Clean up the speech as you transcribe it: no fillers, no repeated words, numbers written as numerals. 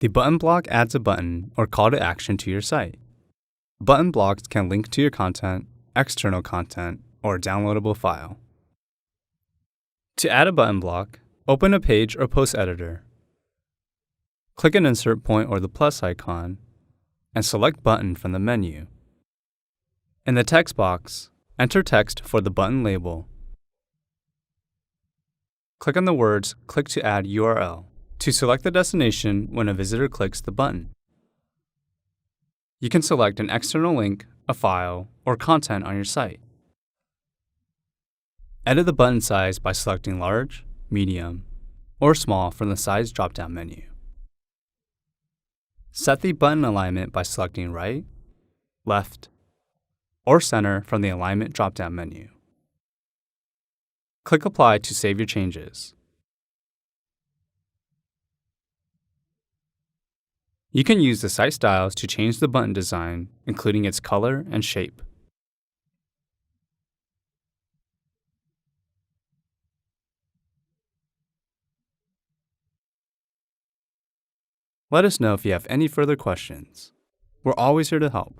The button block adds a button or call to action to your site. Button blocks can link to your content, external content, or a downloadable file. To add a button block, open a page or post editor. Click an insert point or the plus icon, and select Button from the menu. In the text box, enter text for the button label. Click on the words "Click to add URL" to select the destination when a visitor clicks the button. You can select an external link, a file, or content on your site. Edit the button size by selecting large, medium, or small from the size drop-down menu. Set the button alignment by selecting right, left, or center from the alignment drop-down menu. Click Apply to save your changes. You can use the site styles to change the button design, including its color and shape. Let us know if you have any further questions. We're always here to help.